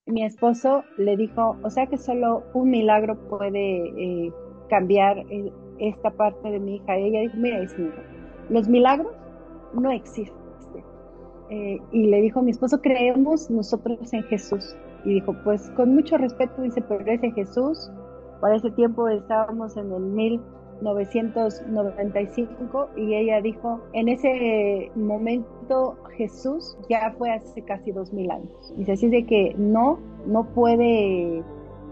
mi esposo le dijo, o sea que solo un milagro puede cambiar esta parte de mi hija. Y ella dijo, mira, Ismael, los milagros no existen. Y le dijo, mi esposo, creemos nosotros en Jesús. Y dijo, pues con mucho respeto, dice, pero ese Jesús, para ese tiempo estábamos en el 1995 y ella dijo, en ese momento Jesús ya fue hace casi 2000 años. Dice, así de que no puede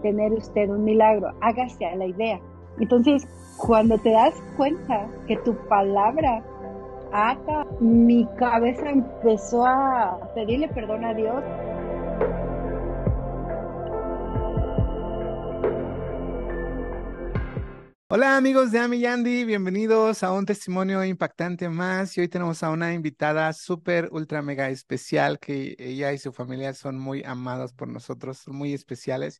tener usted un milagro, hágase a la idea. Entonces, cuando te das cuenta que tu palabra mi cabeza empezó a pedirle perdón a Dios. Hola amigos de Ami Yandy, bienvenidos a un testimonio impactante más. Y hoy tenemos a una invitada súper, ultra, mega especial que ella y su familia son muy amados por nosotros, son muy especiales.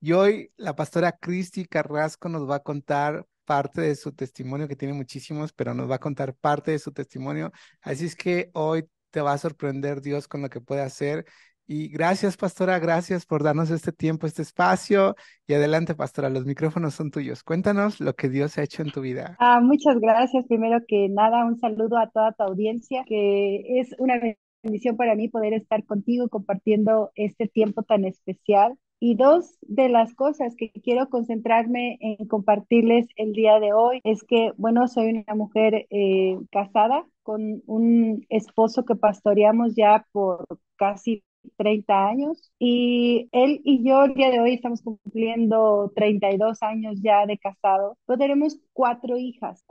Y hoy la pastora Cristi Carrasco nos va a contar parte de su testimonio, que tiene muchísimos, pero nos va a contar parte de su testimonio. Así es que hoy te va a sorprender Dios con lo que puede hacer. Y gracias, pastora, gracias por darnos este tiempo, este espacio. Y adelante, pastora, los micrófonos son tuyos. Cuéntanos lo que Dios ha hecho en tu vida. Muchas gracias. Primero que nada, un saludo a toda tu audiencia, que es una bendición para mí poder estar contigo compartiendo este tiempo tan especial. Y dos de las cosas que quiero concentrarme en compartirles el día de hoy es que, bueno, soy una mujer casada con un esposo que pastoreamos ya por casi 30 años y él y yo el día de hoy estamos cumpliendo 32 años ya de casado. Pero tenemos cuatro hijas,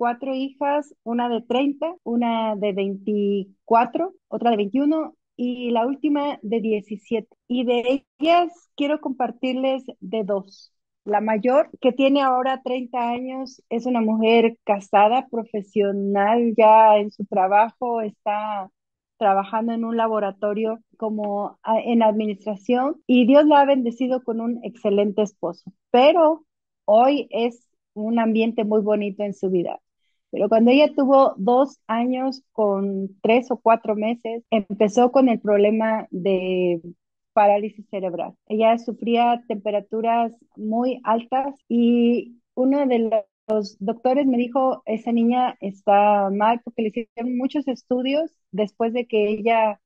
una de 30, una de 24, otra de 21 y la última de 17. Y de ellas quiero compartirles de dos. La mayor, que tiene ahora 30 años, es una mujer casada, profesional ya en su trabajo, está trabajando en un laboratorio como en administración y Dios la ha bendecido con un excelente esposo. Pero hoy es un ambiente muy bonito en su vida. Pero cuando ella tuvo 2 años con 3 o 4 meses, empezó con el problema de parálisis cerebral. Ella sufría temperaturas muy altas y uno de los doctores me dijo, esa niña está mal porque le hicieron muchos estudios después de que ella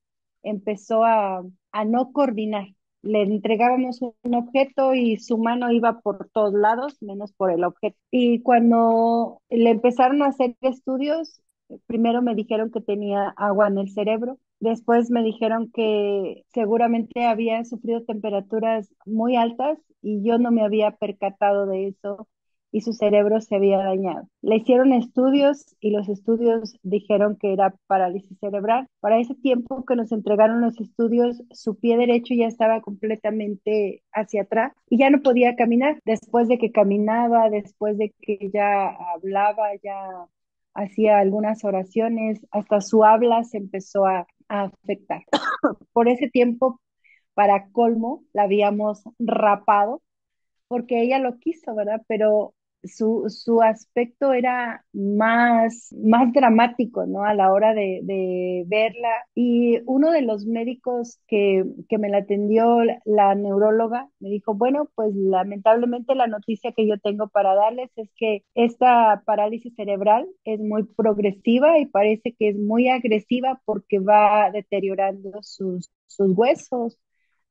empezó a no coordinar. Le entregábamos un objeto y su mano iba por todos lados, menos por el objeto. Y cuando le empezaron a hacer estudios, primero me dijeron que tenía agua en el cerebro. Después me dijeron que seguramente había sufrido temperaturas muy altas y yo no me había percatado de eso y su cerebro se había dañado. Le hicieron estudios y los estudios dijeron que era parálisis cerebral. Para ese tiempo que nos entregaron los estudios, su pie derecho ya estaba completamente hacia atrás y ya no podía caminar. Después de que caminaba, después de que ya hablaba, ya hacía algunas oraciones, hasta su habla se empezó a afectar. Por ese tiempo, para colmo, la habíamos rapado porque ella lo quiso, ¿verdad? Pero su aspecto era más dramático, ¿no? A la hora de verla. Y uno de los médicos que me la atendió, la neuróloga, me dijo, bueno, pues lamentablemente la noticia que yo tengo para darles es que esta parálisis cerebral es muy progresiva y parece que es muy agresiva porque va deteriorando sus huesos,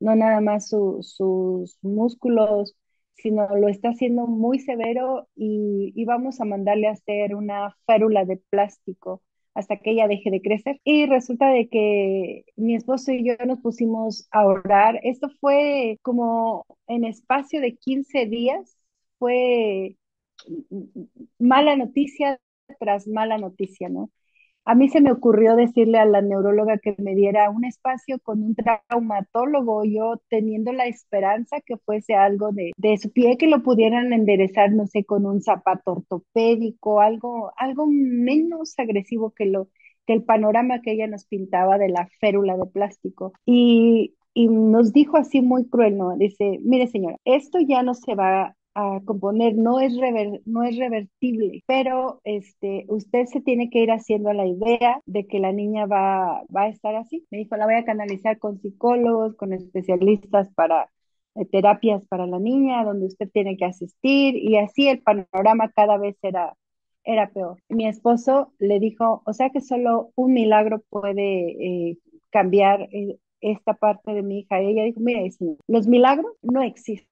no nada más sus músculos, sino lo está haciendo muy severo y vamos a mandarle a hacer una férula de plástico hasta que ella deje de crecer. Y resulta de que mi esposo y yo nos pusimos a orar. Esto fue como en espacio de 15 días, fue mala noticia tras mala noticia, ¿no? A mí se me ocurrió decirle a la neuróloga que me diera un espacio con un traumatólogo, yo teniendo la esperanza que fuese algo de su pie, que lo pudieran enderezar, no sé, con un zapato ortopédico, algo menos agresivo que el panorama que ella nos pintaba de la férula de plástico. Y nos dijo así muy cruel, ¿no? Dice, mire señora, esto ya no se va a componer, no es revertible, pero usted se tiene que ir haciendo a la idea de que la niña va a estar así. Me dijo, la voy a canalizar con psicólogos, con especialistas terapias para la niña, donde usted tiene que asistir, y así el panorama cada vez era peor. Mi esposo le dijo, o sea que solo un milagro puede cambiar esta parte de mi hija. Y ella dijo, mira, Ismael, los milagros no existen.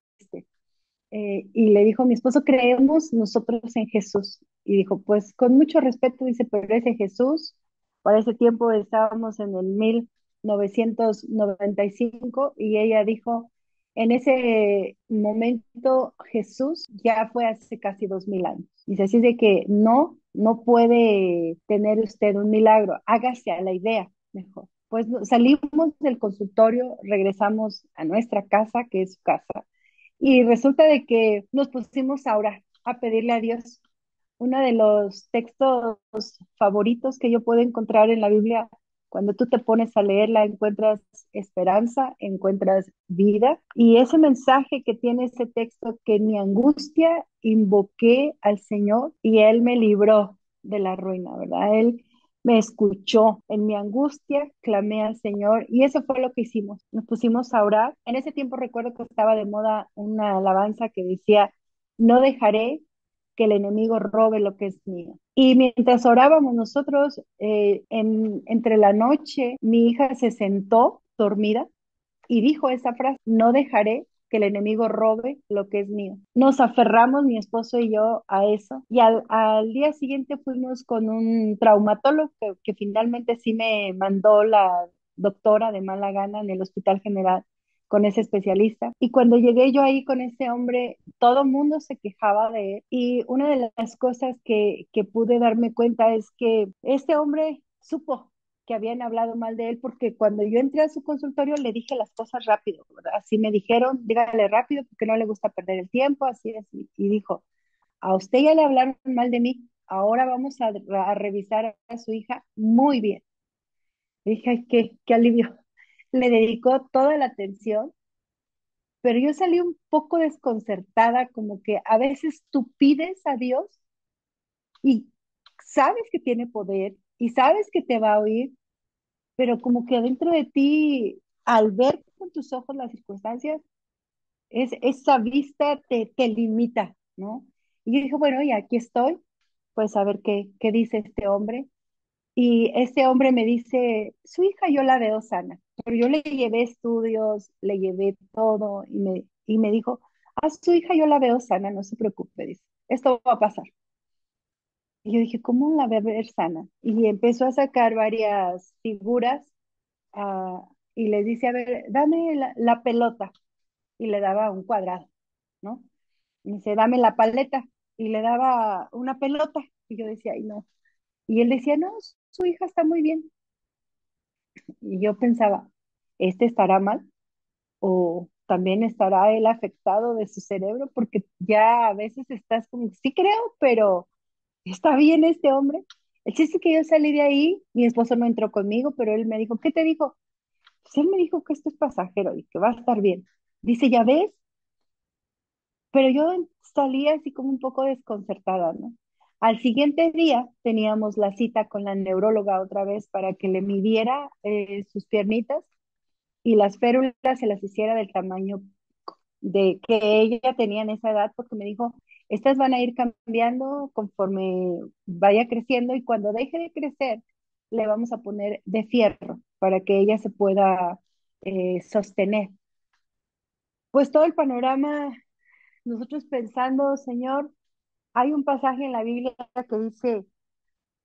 Y le dijo, mi esposo, creemos nosotros en Jesús. Y dijo, pues con mucho respeto, dice, pero ese Jesús, para ese tiempo estábamos en el 1995 y ella dijo, en ese momento Jesús ya fue hace casi 2000 años. Dice, así de que no puede tener usted un milagro, hágase a la idea mejor. Pues salimos del consultorio, regresamos a nuestra casa, que es su casa, y resulta de que nos pusimos a orar, a pedirle a Dios. Uno de los textos favoritos que yo puedo encontrar en la Biblia, cuando tú te pones a leerla, encuentras esperanza, encuentras vida. Y ese mensaje que tiene ese texto, que en mi angustia invoqué al Señor y Él me libró de la ruina, ¿verdad? Él me escuchó en mi angustia, clamé al Señor y eso fue lo que hicimos. Nos pusimos a orar. En ese tiempo recuerdo que estaba de moda una alabanza que decía, no dejaré que el enemigo robe lo que es mío. Y mientras orábamos nosotros, entre la noche, mi hija se sentó dormida y dijo esa frase, no dejaré que el enemigo robe lo que es mío. Nos aferramos, mi esposo y yo, a eso. Y al día siguiente fuimos con un traumatólogo que finalmente sí me mandó la doctora de mala gana en el Hospital General con ese especialista. Y cuando llegué yo ahí con ese hombre, todo el mundo se quejaba de él. Y una de las cosas que pude darme cuenta es que este hombre supo que habían hablado mal de él, porque cuando yo entré a su consultorio le dije las cosas rápido, ¿verdad? Así me dijeron, dígale rápido porque no le gusta perder el tiempo, así, así. Y dijo, a usted ya le hablaron mal de mí, ahora vamos a revisar a su hija muy bien. Y dije, ay, qué alivio. Le dedicó toda la atención, pero yo salí un poco desconcertada, como que a veces tú pides a Dios y sabes que tiene poder y sabes que te va a oír, pero como que adentro de ti, al ver con tus ojos las circunstancias, esa vista te limita, ¿no? Y yo dije, bueno, y aquí estoy, pues a ver qué dice este hombre. Y este hombre me dice, su hija yo la veo sana, pero yo le llevé estudios, le llevé todo y me dijo, a su hija yo la veo sana, no se preocupe, dice, esto va a pasar. Y yo dije, ¿cómo la va a ver sana? Y empezó a sacar varias figuras ah, y le dice, a ver, dame la pelota. Y le daba un cuadrado, ¿no? Y dice, dame la paleta. Y le daba una pelota. Y yo decía, ay, no. Y él decía, no, su hija está muy bien. Y yo pensaba, ¿este estará mal? ¿O también estará él afectado de su cerebro? Porque ya a veces estás como, sí creo, pero ¿está bien este hombre? El chiste es que yo salí de ahí, mi esposo no entró conmigo, pero él me dijo, ¿qué te dijo? Pues él me dijo que esto es pasajero y que va a estar bien. Dice, ¿ya ves? Pero yo salí así como un poco desconcertada, ¿no? Al siguiente día teníamos la cita con la neuróloga otra vez para que le midiera sus piernitas y las férulas se las hiciera del tamaño de que ella tenía en esa edad, porque me dijo, estas van a ir cambiando conforme vaya creciendo y cuando deje de crecer, le vamos a poner de fierro para que ella se pueda sostener. Pues todo el panorama, nosotros pensando, Señor, hay un pasaje en la Biblia que dice,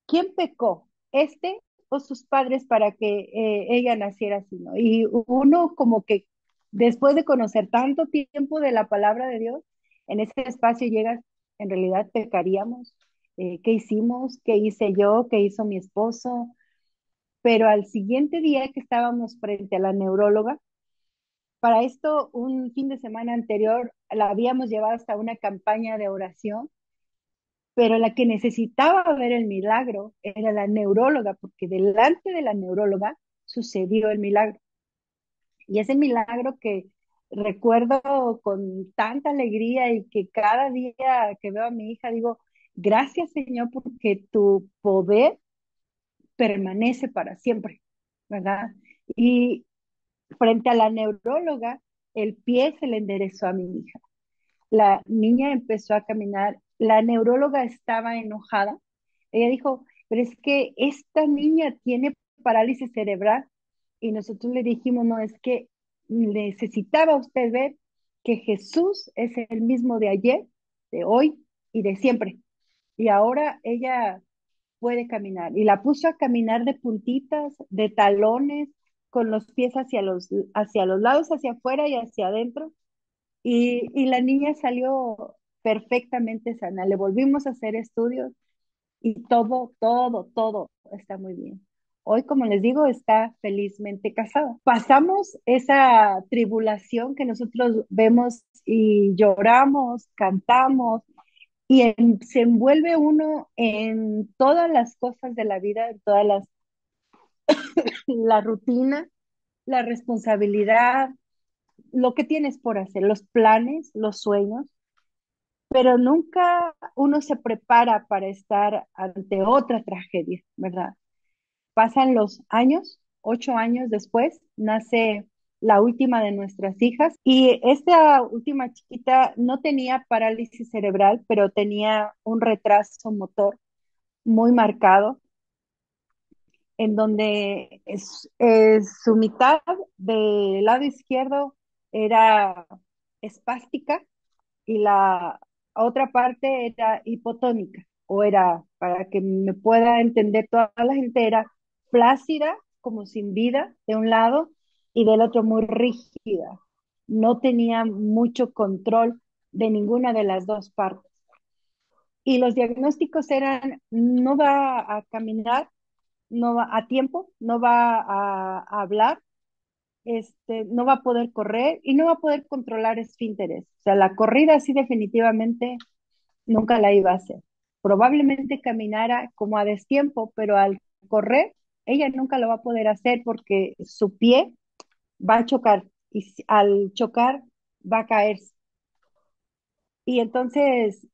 ¿quién pecó? ¿Este o sus padres para que ella naciera así, ¿no? Y uno como que después de conocer tanto tiempo de la palabra de Dios, en ese espacio llegas, en realidad pecaríamos. ¿Qué hicimos? ¿Qué hice yo? ¿Qué hizo mi esposo? Pero al siguiente día que estábamos frente a la neuróloga, para esto un fin de semana anterior la habíamos llevado hasta una campaña de oración, pero la que necesitaba ver el milagro era la neuróloga, porque delante de la neuróloga sucedió el milagro. Y ese milagro que recuerdo con tanta alegría y que cada día que veo a mi hija digo, gracias Señor porque tu poder permanece para siempre, ¿verdad? Y frente a la neuróloga, el pie se le enderezó a mi hija. La niña empezó a caminar, la neuróloga estaba enojada. Ella dijo, pero es que esta niña tiene parálisis cerebral. Y nosotros le dijimos, no, es que necesitaba usted ver que Jesús es el mismo de ayer, de hoy y de siempre. Y ahora ella puede caminar. Y la puso a caminar de puntitas, de talones, con los pies hacia los lados, hacia afuera y hacia adentro. Y la niña salió perfectamente sana. Le volvimos a hacer estudios y todo está muy bien. Hoy, como les digo, está felizmente casada. Pasamos esa tribulación que nosotros vemos y lloramos, cantamos y se envuelve uno en todas las cosas de la vida, en todas la rutina, la responsabilidad, lo que tienes por hacer, los planes, los sueños, pero nunca uno se prepara para estar ante otra tragedia, ¿verdad? Pasan los años, 8 años después, nace la última de nuestras hijas y esta última chiquita no tenía parálisis cerebral, pero tenía un retraso motor muy marcado, en donde su mitad del lado izquierdo era espástica y la otra parte era hipotónica, o era, para que me pueda entender toda la gente, era flácida, como sin vida, de un lado, y del otro muy rígida. No tenía mucho control de ninguna de las dos partes. Y los diagnósticos eran, no va a caminar, no va a tiempo, no va a hablar, no va a poder correr y no va a poder controlar esfínteres. O sea, la corrida sí definitivamente nunca la iba a hacer. Probablemente caminara como a destiempo, pero al correr, ella nunca lo va a poder hacer porque su pie va a chocar y al chocar va a caerse. Y entonces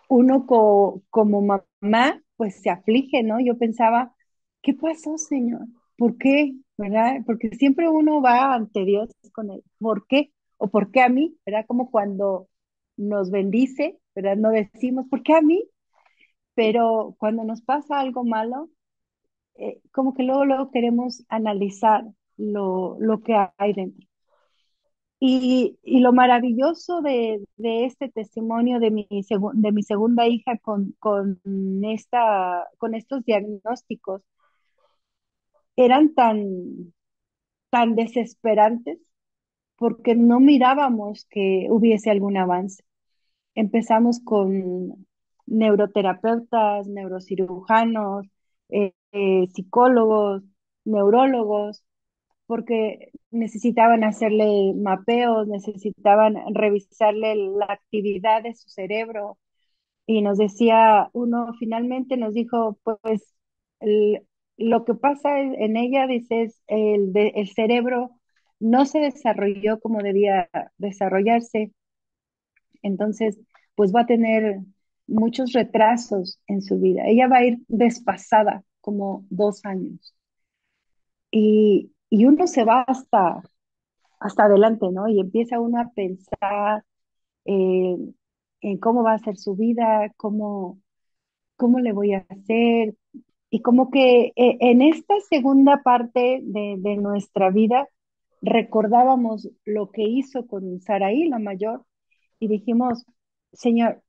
uno como mamá, pues se aflige, ¿no? Yo pensaba, ¿qué pasó, Señor? ¿Por qué? ¿Verdad? Porque siempre uno va ante Dios con él. ¿Por qué? ¿O por qué a mí? ¿Verdad? Como cuando nos bendice, ¿verdad? No decimos, ¿por qué a mí? Pero cuando nos pasa algo malo, como que luego queremos analizar lo que hay dentro. Y lo maravilloso de este testimonio de mi segunda hija con estos diagnósticos eran tan desesperantes porque no mirábamos que hubiese algún avance. Empezamos con neuroterapeutas, neurocirujanos, psicólogos, neurólogos, porque necesitaban hacerle mapeos, necesitaban revisarle la actividad de su cerebro. Y nos decía, uno finalmente nos dijo, pues el- lo que pasa en ella, dice, es el cerebro no se desarrolló como debía desarrollarse, entonces pues va a tener muchos retrasos en su vida. Ella va a ir desfasada como 2 años. Y uno se va hasta adelante, ¿no? Y empieza uno a pensar eh, en cómo va a ser su vida, cómo le voy a hacer. Y como que en esta segunda parte de nuestra vida recordábamos lo que hizo con Saraí, la mayor, y dijimos, Señor,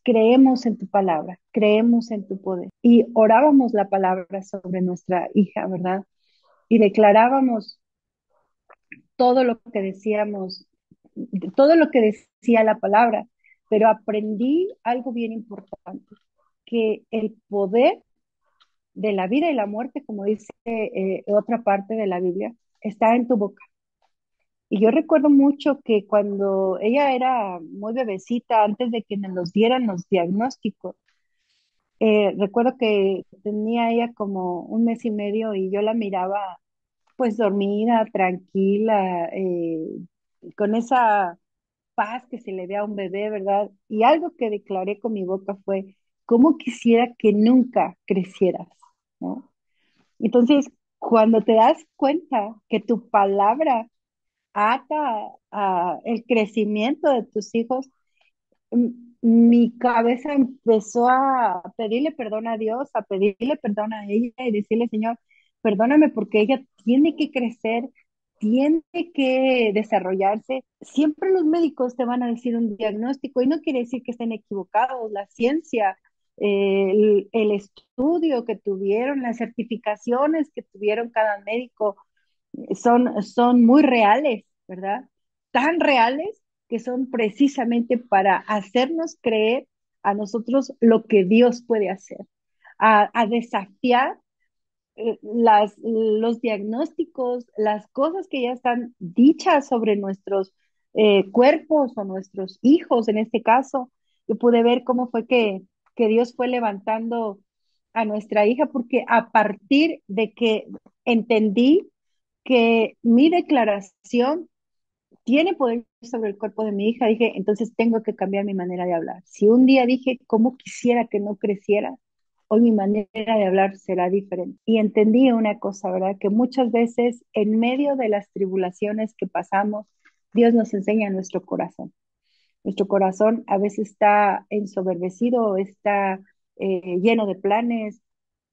creemos en tu palabra, creemos en tu poder. Y orábamos la palabra sobre nuestra hija, ¿verdad? Y declarábamos todo lo que decíamos, todo lo que decía la palabra, pero aprendí algo bien importante, que el poder de la vida y la muerte, como dice otra parte de la Biblia, está en tu boca. Y yo recuerdo mucho que cuando ella era muy bebecita, antes de que nos dieran los diagnósticos, recuerdo que tenía ella como 1 mes y medio y yo la miraba pues dormida, tranquila, con esa paz que se le ve a un bebé, ¿verdad? Y algo que declaré con mi boca fue, ¿cómo quisiera que nunca crecieras? ¿No? Entonces, cuando te das cuenta que tu palabra ata a el crecimiento de tus hijos, mi cabeza empezó a pedirle perdón a Dios, a pedirle perdón a ella y decirle, Señor, perdóname porque ella tiene que crecer, tiene que desarrollarse. Siempre los médicos te van a decir un diagnóstico y no quiere decir que estén equivocados. La ciencia, el estudio que tuvieron, las certificaciones que tuvieron cada médico son muy reales, ¿verdad? Tan reales que son precisamente para hacernos creer a nosotros lo que Dios puede hacer, a desafiar los diagnósticos, las cosas que ya están dichas sobre nuestros cuerpos o nuestros hijos, en este caso. Yo pude ver cómo fue que Dios fue levantando a nuestra hija, porque a partir de que entendí que mi declaración tiene poder sobre el cuerpo de mi hija, dije, entonces tengo que cambiar mi manera de hablar. Si un día dije, cómo quisiera que no creciera, hoy mi manera de hablar será diferente. Y entendí una cosa, ¿verdad? Que muchas veces en medio de las tribulaciones que pasamos, Dios nos enseña nuestro corazón. Nuestro corazón a veces está ensoberbecido, está lleno de planes,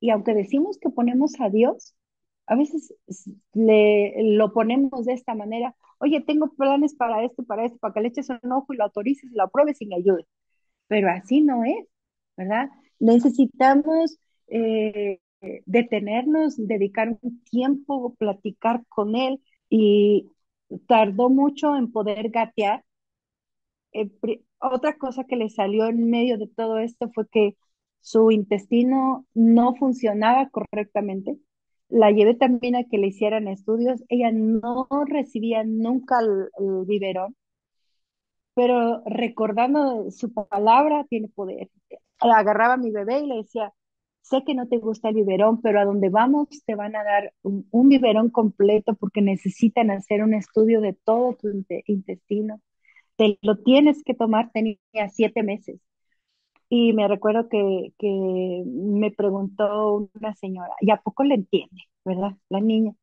y aunque decimos que ponemos a Dios, a veces lo ponemos de esta manera. Oye, tengo planes para esto, para que le eches un ojo y lo autorices y lo apruebes y me ayude. Pero así no es, ¿verdad? Necesitamos detenernos, dedicar un tiempo, platicar con él, y tardó mucho en poder gatear. Otra cosa que le salió en medio de todo esto fue que su intestino no funcionaba correctamente. La llevé también a que le hicieran estudios. Ella no recibía nunca el biberón, pero recordando su palabra tiene poder. Agarraba a mi bebé y le decía, sé que no te gusta el biberón, pero a donde vamos te van a dar un biberón completo porque necesitan hacer un estudio de todo tu intestino. Te lo tienes que tomar. Tenía 7 meses. Y me recuerdo que me preguntó una señora, ¿y a poco le entiende, verdad? La niña.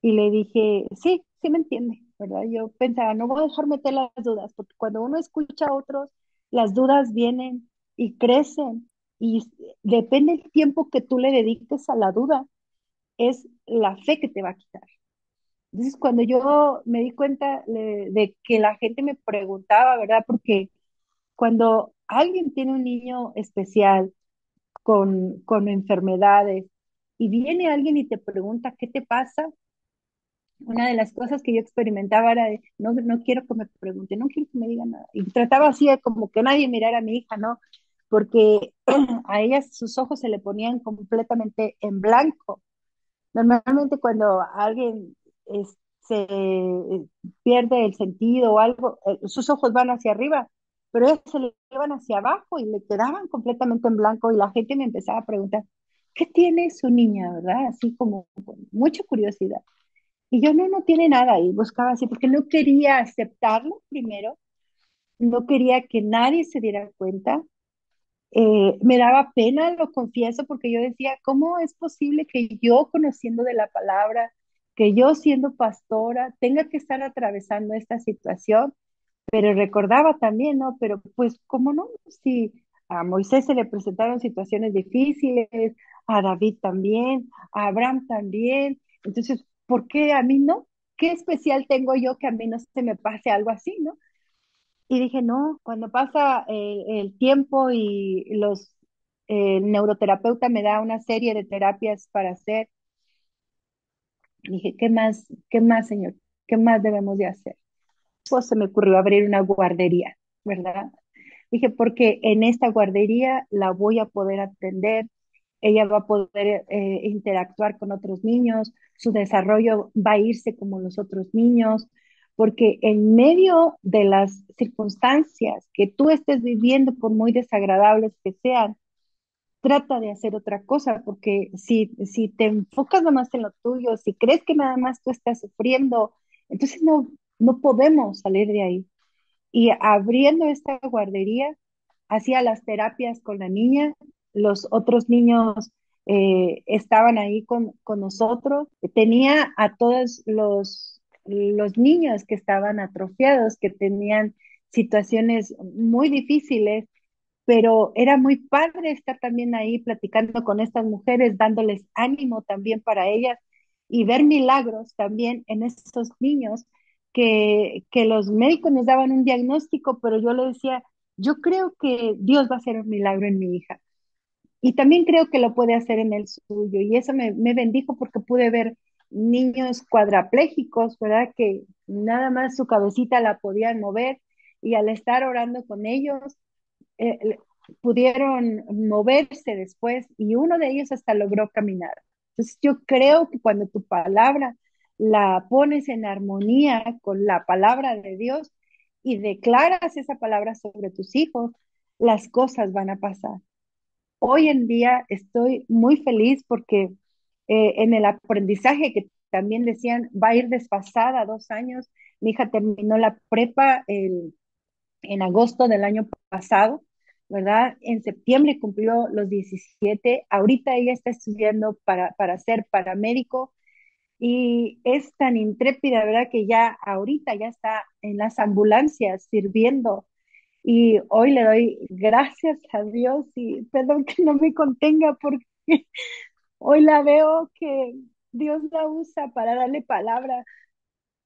Y le dije, sí, sí me entiende, ¿verdad? Yo pensaba, no voy a dejar meter las dudas, porque cuando uno escucha a otros, las dudas vienen y crecen. Y depende del tiempo que tú le dediques a la duda, es la fe que te va a quitar. Entonces, cuando yo me di cuenta de que la gente me preguntaba, ¿verdad? Porque cuando alguien tiene un niño especial con enfermedades y viene alguien y te pregunta, ¿qué te pasa? Una de las cosas que yo experimentaba era de, no, no quiero que me pregunte, no quiero que me digan nada. Y trataba así de como que nadie mirara a mi hija, ¿no? Porque a ella sus ojos se le ponían completamente en blanco. Normalmente cuando alguien se pierde el sentido o algo, sus ojos van hacia arriba, pero ellos se le iban hacia abajo y le quedaban completamente en blanco, y la gente me empezaba a preguntar, ¿qué tiene su niña, verdad? Así como con mucha curiosidad. Y yo, no, no tiene nada, y buscaba así, porque no quería aceptarlo primero, no quería que nadie se diera cuenta. Me daba pena, lo confieso, porque yo decía, ¿cómo es posible que yo, conociendo de la palabra, que yo siendo pastora, tenga que estar atravesando esta situación? Pero recordaba también, ¿no? Pero pues, ¿cómo no? Si a Moisés se le presentaron situaciones difíciles, a David también, a Abraham también, entonces, ¿por qué a mí no? ¿Qué especial tengo yo que a mí no se me pase algo así, ¿no? Y dije, no, cuando pasa el tiempo y el neuroterapeuta me da una serie de terapias para hacer, dije, qué más, señor? ¿Qué más debemos de hacer? Pues se me ocurrió abrir una guardería, ¿verdad? Dije, porque en esta guardería la voy a poder atender, ella va a poder interactuar con otros niños, su desarrollo va a irse como los otros niños, porque en medio de las circunstancias que tú estés viviendo, por muy desagradables que sean, trata de hacer otra cosa, porque si te enfocas nada más en lo tuyo, si crees que nada más tú estás sufriendo, entonces no podemos salir de ahí. Y abriendo esta guardería, hacía las terapias con la niña, los otros niños estaban ahí con nosotros, tenía a todos los los niños que estaban atrofiados, que tenían situaciones muy difíciles, pero era muy padre estar también ahí platicando con estas mujeres, dándoles ánimo también para ellas y ver milagros también en estos niños que los médicos nos daban un diagnóstico, pero yo le decía, yo creo que Dios va a hacer un milagro en mi hija y también creo que lo puede hacer en el suyo y eso me bendijo porque pude ver niños cuadraplégicos, ¿verdad? Que nada más su cabecita la podían mover y al estar orando con ellos, eh, pudieron moverse después y uno de ellos hasta logró caminar. Entonces yo creo que cuando tu palabra la pones en armonía con la palabra de Dios y declaras esa palabra sobre tus hijos, las cosas van a pasar. Hoy en día estoy muy feliz porque en el aprendizaje que también decían va a ir desfasada 2 años. Mi hija terminó la prepa en agosto del año pasado, ¿verdad? En septiembre cumplió los 17. Ahorita ella está estudiando para ser paramédico y es tan intrépida, ¿verdad? Que ya ahorita ya está en las ambulancias sirviendo. Y hoy le doy gracias a Dios y perdón que no me contenga porque hoy la veo que Dios la usa para darle palabra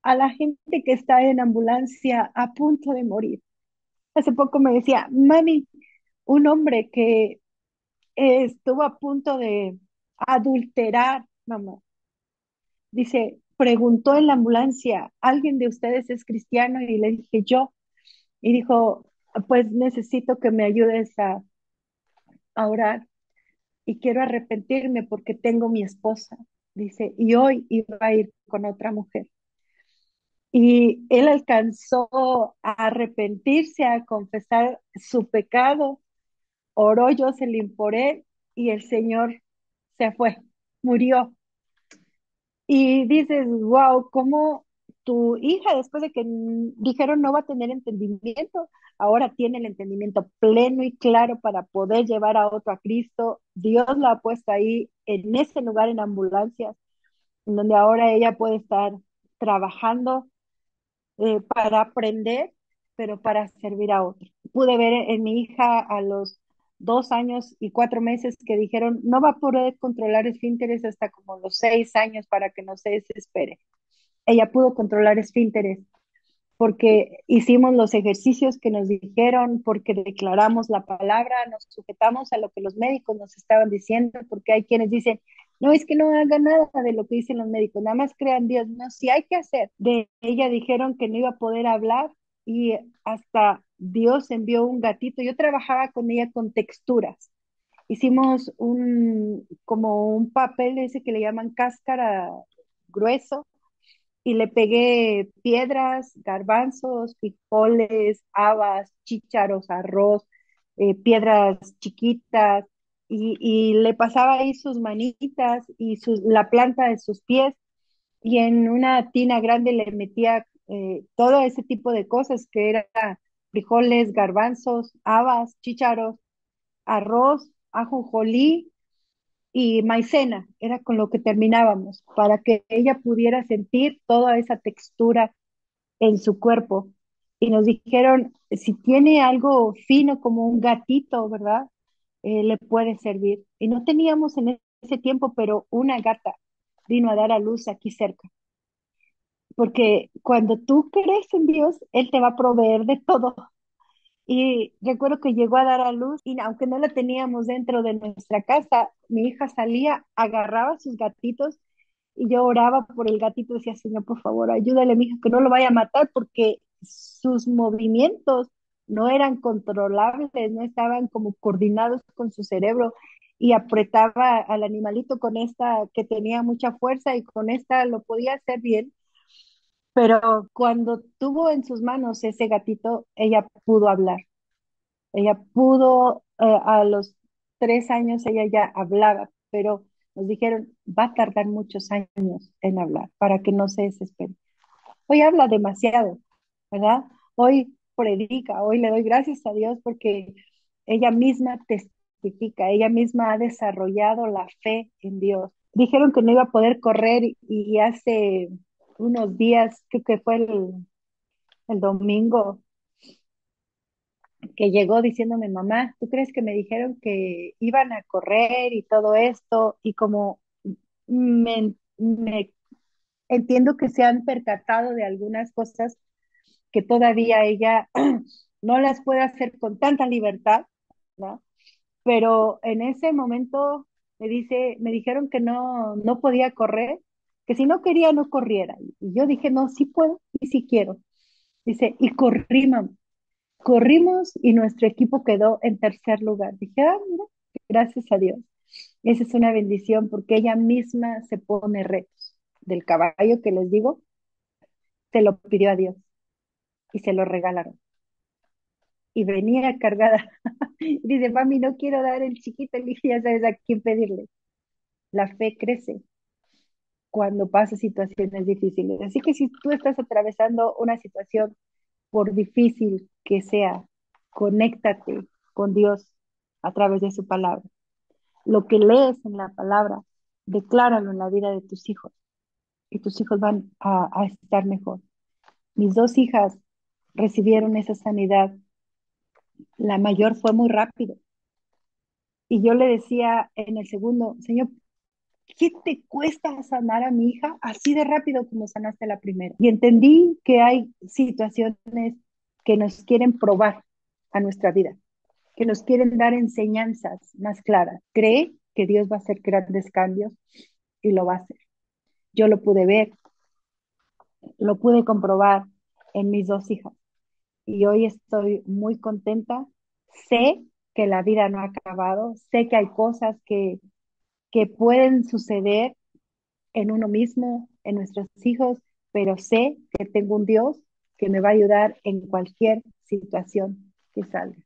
a la gente que está en ambulancia a punto de morir. Hace poco me decía, mami, un hombre que estuvo a punto de adulterar, mamá, dice, preguntó en la ambulancia, ¿alguien de ustedes es cristiano? Y le dije yo, y dijo, pues necesito que me ayudes a orar y quiero arrepentirme porque tengo mi esposa, dice, y hoy iba a ir con otra mujer. Y él alcanzó a arrepentirse, a confesar su pecado, oró Jocelyn por él y el Señor se fue, murió. Y dices, wow, ¿cómo tu hija, después de que dijeron no va a tener entendimiento, ahora tiene el entendimiento pleno y claro para poder llevar a otro a Cristo? Dios la ha puesto ahí en ese lugar en ambulancias, en donde ahora ella puede estar trabajando para aprender, pero para servir a otros. Pude ver en mi hija a los 2 años y 4 meses que dijeron no va a poder controlar esfínteres hasta como los 6 años para que no se desespere. Ella pudo controlar esfínteres porque hicimos los ejercicios que nos dijeron, porque declaramos la palabra, nos sujetamos a lo que los médicos nos estaban diciendo, porque hay quienes dicen, no es que no haga nada de lo que dicen los médicos, nada más crean Dios, no, sí hay que hacer. De ella dijeron que no iba a poder hablar y hasta Dios envió un gatito. Yo trabajaba con ella con texturas. Hicimos como un papel ese que le llaman cáscara grueso y le pegué piedras, garbanzos, frijoles, habas, chícharos, arroz, piedras chiquitas y le pasaba ahí sus manitas y la planta de sus pies y en una tina grande le metía todo ese tipo de cosas que era frijoles, garbanzos, habas, chícharos, arroz, ajonjolí y maicena, era con lo que terminábamos, para que ella pudiera sentir toda esa textura en su cuerpo. Y nos dijeron, si tiene algo fino como un gatito, ¿verdad? Le puede servir. Y no teníamos en ese tiempo, pero una gata vino a dar a luz aquí cerca. Porque cuando tú crees en Dios, Él te va a proveer de todo. Y recuerdo que llegó a dar a luz y aunque no la teníamos dentro de nuestra casa, mi hija salía, agarraba a sus gatitos y yo oraba por el gatito, decía, Señor, por favor, ayúdale a mi hija que no lo vaya a matar porque sus movimientos no eran controlables, no estaban como coordinados con su cerebro y apretaba al animalito con esta que tenía mucha fuerza y con esta lo podía hacer bien, pero cuando tuvo en sus manos ese gatito, ella pudo hablar. Ella pudo, a los 3 años ella ya hablaba, pero nos dijeron, va a tardar muchos años en hablar para que no se desespere. Hoy habla demasiado, ¿verdad? Hoy predica, hoy le doy gracias a Dios porque ella misma testifica, ella misma ha desarrollado la fe en Dios. Dijeron que no iba a poder correr y hace unos días, creo que fue el domingo, que llegó diciéndome, mamá, ¿tú crees que me dijeron que iban a correr y todo esto? Y como me entiendo que se han percatado de algunas cosas que todavía ella no las puede hacer con tanta libertad, ¿no? Pero en ese momento me dijeron que no podía correr, que si no quería no corriera. Y yo dije, no, sí puedo y sí quiero. Dice, y corrimos, corrimos y nuestro equipo quedó en tercer lugar. Dije, ah, mira, gracias a Dios. Esa es una bendición porque ella misma se pone retos. Del caballo que les digo, se lo pidió a Dios y se lo regalaron. Y venía cargada. Y dice, mami, no quiero dar el chiquito. Le dije, ya sabes a quién pedirle. La fe crece cuando pasa situaciones difíciles. Así que si tú estás atravesando una situación, por difícil que sea, conéctate con Dios a través de su palabra. Lo que lees en la palabra, decláralo en la vida de tus hijos y tus hijos van a estar mejor. Mis dos hijas recibieron esa sanidad. La mayor fue muy rápido. Y yo le decía en el segundo, Señor, ¿qué te cuesta sanar a mi hija así de rápido como sanaste a la primera? Y entendí que hay situaciones que nos quieren probar a nuestra vida, que nos quieren dar enseñanzas más claras. Cree que Dios va a hacer grandes cambios y lo va a hacer. Yo lo pude ver, lo pude comprobar en mis dos hijas y hoy estoy muy contenta. Sé que la vida no ha acabado, sé que hay cosas que pueden suceder en uno mismo, en nuestros hijos, pero sé que tengo un Dios que me va a ayudar en cualquier situación que salga.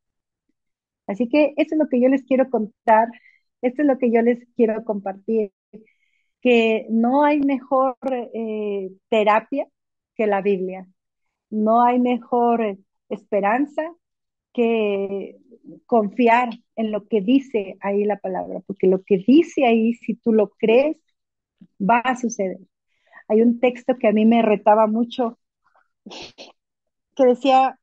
Así que eso es lo que yo les quiero contar, esto es lo que yo les quiero compartir, que no hay mejor terapia que la Biblia, no hay mejor esperanza que confiar en lo que dice ahí la palabra, porque lo que dice ahí, si tú lo crees, va a suceder. Hay un texto que a mí me retaba mucho, que decía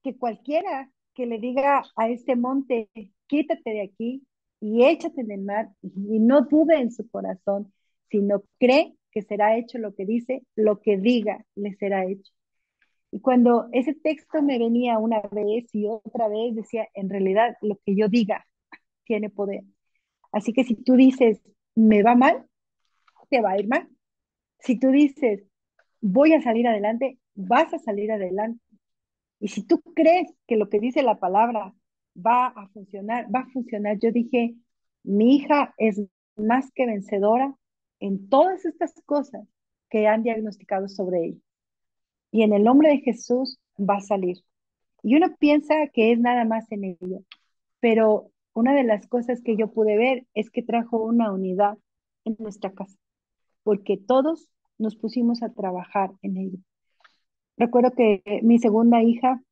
que cualquiera que le diga a este monte, quítate de aquí y échate en el mar, y no dude en su corazón, sino cree que será hecho lo que dice, lo que diga le será hecho. Y cuando ese texto me venía una vez y otra vez, decía, en realidad lo que yo diga tiene poder. Así que si tú dices, me va mal, te va a ir mal. Si tú dices, voy a salir adelante, vas a salir adelante. Y si tú crees que lo que dice la palabra va a funcionar, va a funcionar. Yo dije, mi hija es más que vencedora en todas estas cosas que han diagnosticado sobre ella. Y en el nombre de Jesús va a salir. Y uno piensa que es nada más en ella, pero una de las cosas que yo pude ver es que trajo una unidad en nuestra casa, porque todos nos pusimos a trabajar en ello. Recuerdo que mi segunda hija,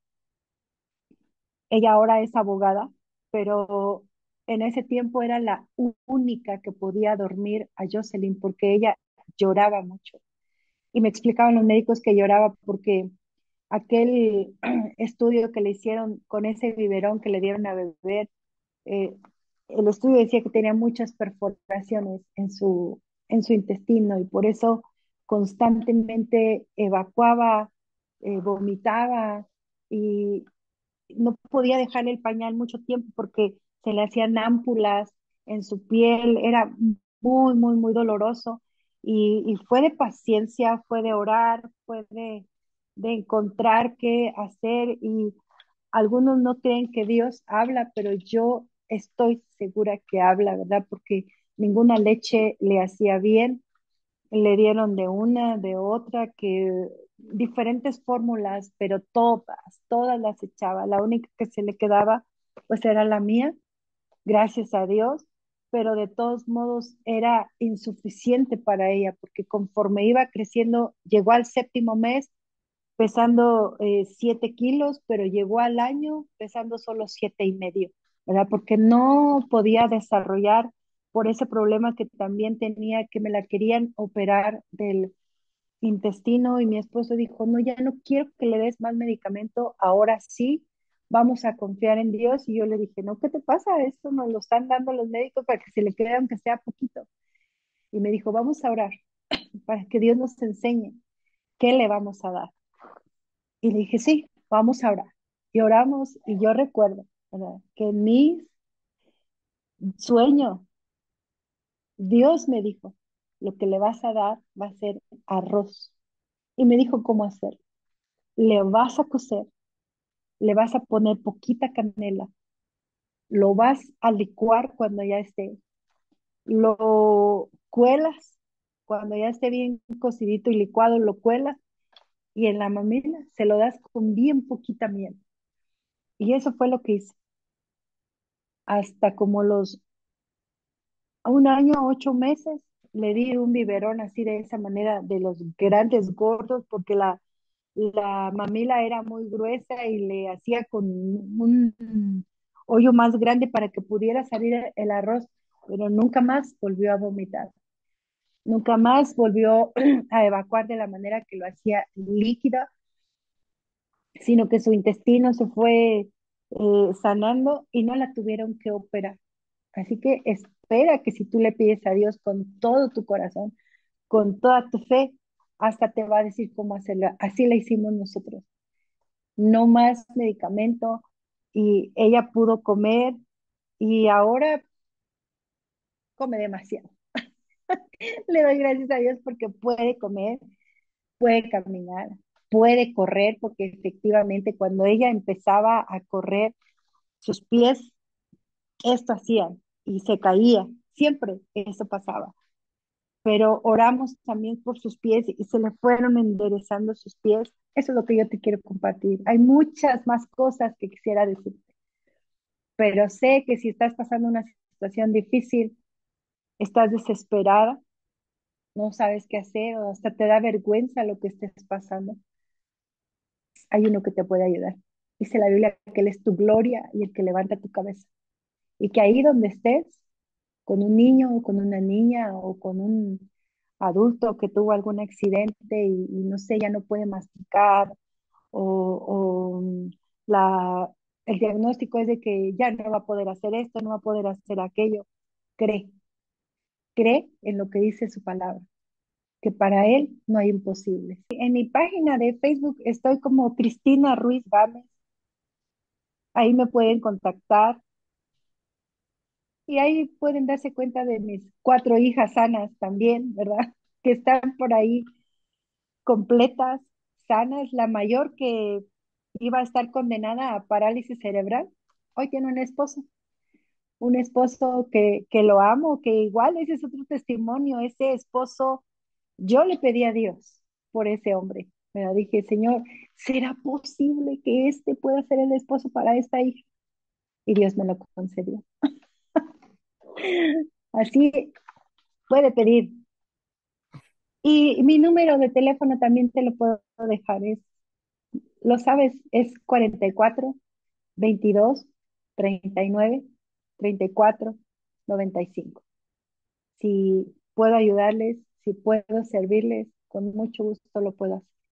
ella ahora es abogada, pero en ese tiempo era la única que podía dormir a Jocelyn porque ella lloraba mucho. Y me explicaban los médicos que lloraba porque aquel estudio que le hicieron con ese biberón que le dieron a beber, eh, el estudio decía que tenía muchas perforaciones en su intestino y por eso constantemente evacuaba, vomitaba y no podía dejar el pañal mucho tiempo porque se le hacían ámpulas en su piel, era muy doloroso y fue de paciencia, fue de orar, fue de encontrar qué hacer y algunos no creen que Dios habla, pero yo estoy segura que habla, ¿verdad? Porque ninguna leche le hacía bien, le dieron de una, de otra, que diferentes fórmulas, pero todas las echaba. La única que se le quedaba, pues era la mía, gracias a Dios, pero de todos modos era insuficiente para ella, porque conforme iba creciendo, llegó al séptimo mes pesando 7 kilos, pero llegó al año pesando solo 7 y medio, ¿verdad? Porque no podía desarrollar por ese problema que también tenía, que me la querían operar del intestino y mi esposo dijo, no, ya no quiero que le des más medicamento, ahora sí, vamos a confiar en Dios. Y yo le dije, no, ¿qué te pasa? Esto nos lo están dando los médicos para que se le quede aunque sea poquito. Y me dijo, vamos a orar para que Dios nos enseñe qué le vamos a dar. Y le dije, sí, vamos a orar. Y oramos y yo recuerdo, ¿verdad? Que en mi sueño Dios me dijo, lo que le vas a dar va a ser arroz. Y me dijo cómo hacer. Le vas a cocer, le vas a poner poquita canela, lo vas a licuar cuando ya esté, lo cuelas, cuando ya esté bien cocidito y licuado, lo cuelas y en la mamila se lo das con bien poquita miel. Y eso fue lo que hice. Hasta como los un año, 8 meses, le di un biberón así de esa manera, de los grandes gordos, porque la mamila era muy gruesa y le hacía con un hoyo más grande para que pudiera salir el arroz, pero nunca más volvió a vomitar. Nunca más volvió a evacuar de la manera que lo hacía líquida, sino que su intestino se fue sanando y no la tuvieron que operar. Así que espera que si tú le pides a Dios con todo tu corazón, con toda tu fe, hasta te va a decir cómo hacerla. Así la hicimos nosotros. No más medicamento y ella pudo comer y ahora come demasiado. Le doy gracias a Dios porque puede comer, puede caminar, puede correr, porque efectivamente cuando ella empezaba a correr, sus pies esto hacían y se caía. Siempre eso pasaba. Pero oramos también por sus pies y se le fueron enderezando sus pies. Eso es lo que yo te quiero compartir. Hay muchas más cosas que quisiera decirte, pero sé que si estás pasando una situación difícil, estás desesperada, no sabes qué hacer o hasta te da vergüenza lo que estés pasando, hay uno que te puede ayudar. Dice la Biblia que Él es tu gloria y el que levanta tu cabeza. Y que ahí donde estés, con un niño o con una niña o con un adulto que tuvo algún accidente y no sé, ya no puede masticar o la, el diagnóstico es de que ya no va a poder hacer esto, no va a poder hacer aquello. Cree, cree en lo que dice su palabra, que para Él no hay imposibles. En mi página de Facebook estoy como Cristina Ruiz Gámez, ahí me pueden contactar y ahí pueden darse cuenta de mis 4 hijas sanas también, ¿verdad? Que están por ahí completas, sanas. La mayor que iba a estar condenada a parálisis cerebral, hoy tiene un esposo que lo amo, que igual ese es otro testimonio, ese esposo, yo le pedí a Dios por ese hombre. Me dije, Señor, ¿será posible que este pueda ser el esposo para esta hija? Y Dios me lo concedió. Así puede pedir. Y mi número de teléfono también te lo puedo dejar, lo sabes, es 44 22 39 34 95. Si puedo ayudarles, si puedo servirles, con mucho gusto lo puedo hacer.